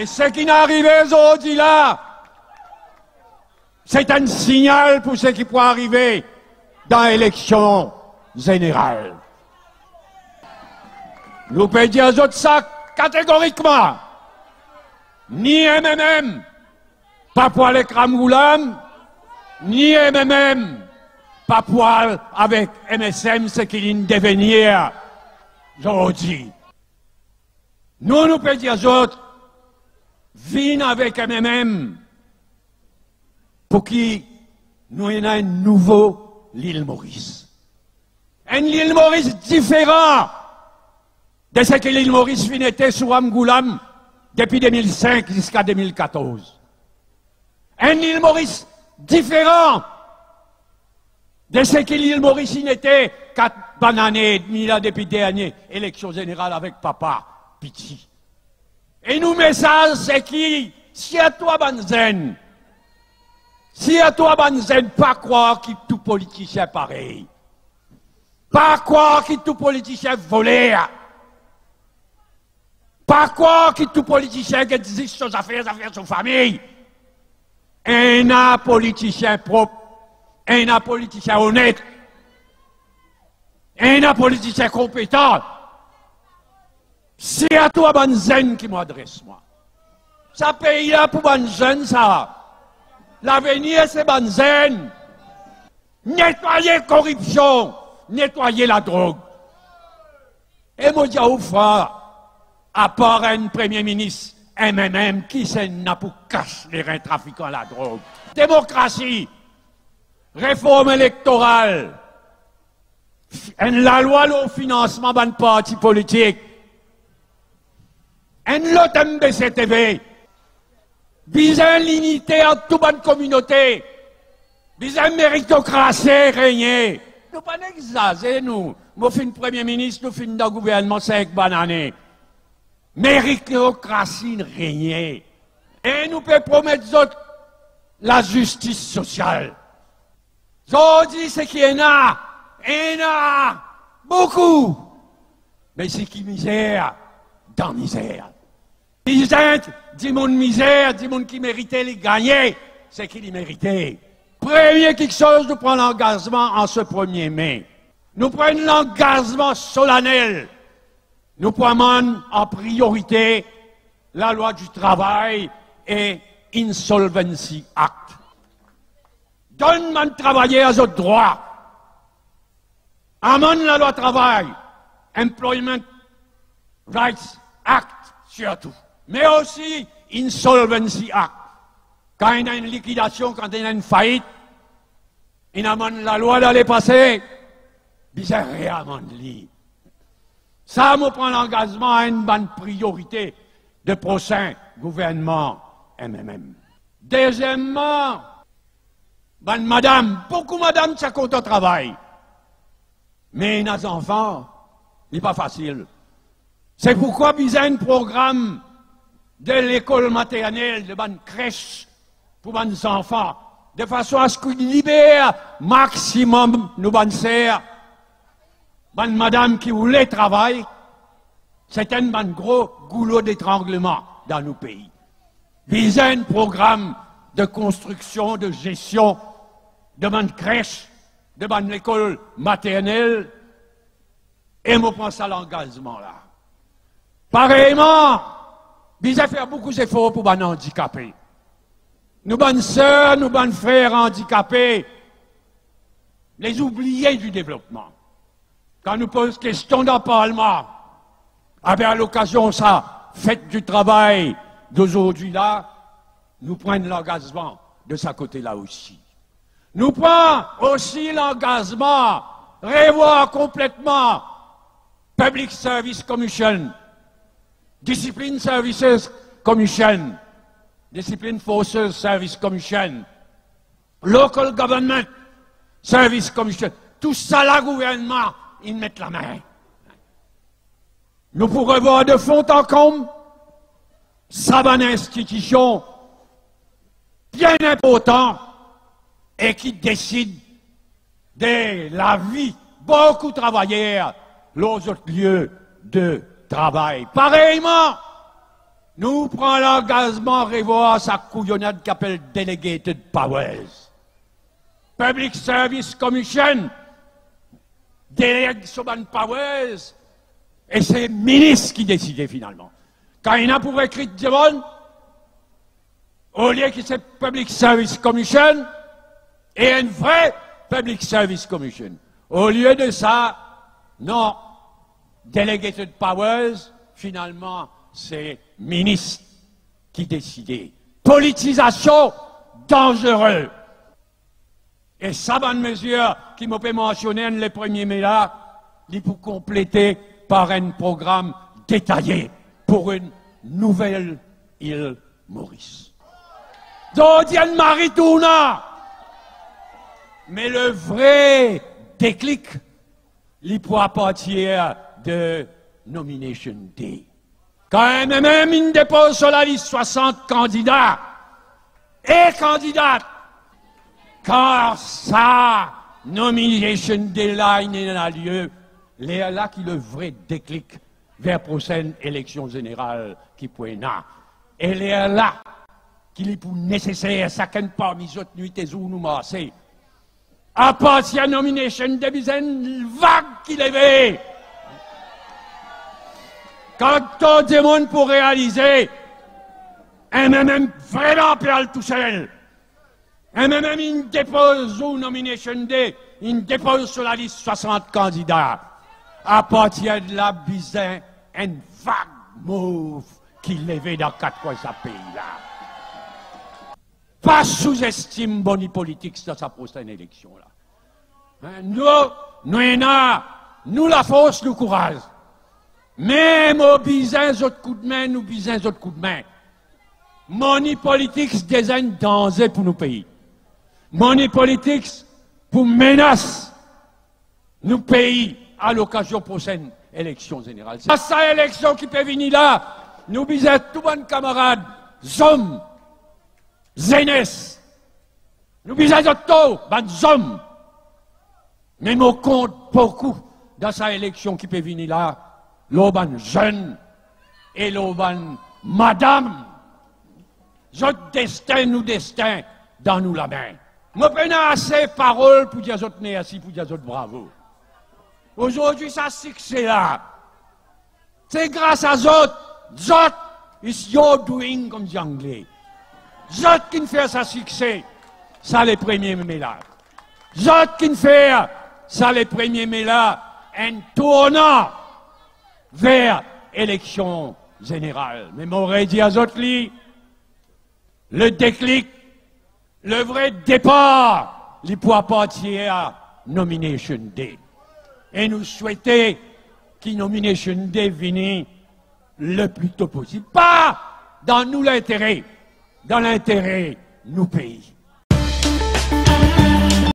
Et ce qui n'est arrivé aujourd'hui là, c'est un signal pour ce qui pourrait arriver dans l'élection générale. Nous pouvons dire aux autres ça catégoriquement. Ni MMM, pas poil avec Ramgoulam, ni MMM, pas poil avec MSM, ce qu'il vient de devenir aujourd'hui. Nous pouvons dire aux autres, viens avec MMM, pour qui nous ayons un nouveau l'île Maurice. Un l'île Maurice différent de ce que l'île Maurice était sous Ramgoulam depuis 2005 jusqu'à 2014. Un l'île Maurice différent de ce que l'île Maurice était 4 années et demie là depuis dernière élection générale avec papa Piti. Et nous message c'est qui, si à toi Banzen, si à toi Banzen, pas croire qu'il tout politicien pareil, pas croire qu'il tout politicien volé, pas croire qu'il tout politicien qui dit ses affaires sur famille, un politicien propre, un politicien honnête, un politicien compétent. C'est à toi, Banzen, qui m'adresse, moi. Ça paye là pour Banzen, ça. L'avenir, c'est Banzen. Nettoyer la corruption, nettoyer la drogue. Et moi, je dis au frère, à part un premier ministre, MMM, qui n'a pour cacher les reins trafiquants la drogue. Démocratie, réforme électorale, la loi au financement d'un parti politique, un lot MBCTV, visant l'unité entre toute bonne communauté, visant méritocratie régner. Nous ne pas exagérer, nous. Nous fin premier ministre, nous fin dans le gouvernement 5 années. Méritocratie régner. Et nous pouvons promettre la justice sociale. Aujourd'hui, c'est qu'il y en a beaucoup. Mais c'est qui misère dans misère. Misère, dit mon misère, dit mon qui méritait les gagner, c'est qu'il les méritait. Premier quelque chose, nous prenons l'engagement en ce 1er mai. Nous prenons l'engagement solennel. Nous prenons en priorité la loi du travail et Insolvency Act. Donne-moi de travailler à autres droits. Amène la loi travail, Employment Rights Act surtout. Mais aussi Insolvency Act. Quand il y a une liquidation, quand il y a une faillite, il amène la loi d'aller passer, bizarre amène li. Ça me prend l'engagement à une bonne priorité de prochain gouvernement MMM. Deuxièmement, bonne madame, beaucoup madame, ça compte au travail. Mais nos enfants, il n'est pas facile. C'est pourquoi il y a un programme de l'école maternelle, de bonne crèche pour nos enfants, de façon à ce qu'ils libèrent maximum nos bonnes sœurs. Bonne madame qui voulait travailler, c'est un bon gros goulot d'étranglement dans nos pays. Il y a un programme de construction, de gestion, de bonne crèche, de bonne école maternelle, et je prends ça l'engagement là. Pareillement, il y a fait beaucoup d'efforts pour les handicapés. Nos bonnes sœurs, nos bonnes frères handicapés, les oubliés du développement. Quand nous posons question dans le Parlement, à l'occasion ça, fête du travail d'aujourd'hui là, nous prenons l'engagement de ce côté-là aussi. Nous prenons aussi l'engagement, revoir complètement Public Service Commission, Discipline Services Commission, Discipline Forces Service Commission, Local Government Service Commission. Tout ça, le gouvernement, ils mettent la main. Nous pourrons voir de fond en comble, ça va une institution bien importante et qui décide de la vie, beaucoup de travailleurs, aux autres lieux de travail. Pareillement, nous prenons l'engagement de revoir sa couillonnade qu'appelle Delegated Powers. Public Service Commission délègue sur bonne powers et c'est le ministre qui décide finalement. Quand il y en a pour écrire des bonnes, au lieu que c'est Public Service Commission et une vraie Public Service Commission. Au lieu de ça, non, Delegated Powers, finalement, c'est ministre qui décide. Politisation dangereuse. Et ça, bonne mesure, qui m'a fait mentionner le 1er mai là, il pour compléter par un programme détaillé pour une nouvelle île Maurice. Dodienne Marituna! Mais le vrai déclic, il pourra partir de Nomination Day. Quand même, il dépose sur la liste 60 candidats et candidates. Quand ça, Nomination Day là, il n'a lieu, c'est là qui le vrai déclic vers la prochaine élection générale qui pourrait naître. Et c'est là qu'il est pour nécessaire, chacun parmi les autres nuits et jours nous marcher. À partir de la Nomination Day, il y a une vague qui lève. Quand on demande pour réaliser, un même vraiment perdre tout seul. Un même il dépose au Nomination Day, il dépose sur la liste 60 candidats. À partir de là, bizarre, une vague mauve qui lève dans 4 coins de ce pays-là. Pas sous-estime bonne politique dans sa prochaine élection-là. Nous la force, nous courage. Même au bizin, autres coups de main, nous bizin, autres coups de main. Money politics désigne danger pour nos pays. Money politics pour menace nos pays à l'occasion de la prochaine élection générale. C'est cette élection qui peut venir là, nous bisons tous bons camarades, hommes, jeunesse. Nous bisons tous bons hommes. Mais nous compte beaucoup dans cette élection qui peut venir là, l'auban jeune et l'auban madame. Notre destin, nous destin, dans nous la main. Nous prenons assez de paroles pour dire autres merci, pour dire autres bravo. Aujourd'hui, ça succès là. C'est grâce à autres. It's your doing, comme dit anglais. Autres qui fait ça succès. Ça, les premiers mai là. Autres qui fait ça, les premiers mai là. Un tournant vers élection générale. Mais m'aurait dit à autres, le déclic, le vrai départ, il pourra partir à Nomination Day. Et nous souhaitons que Nomination Day vienne le plus tôt possible. Pas dans nous l'intérêt, dans l'intérêt de nos pays.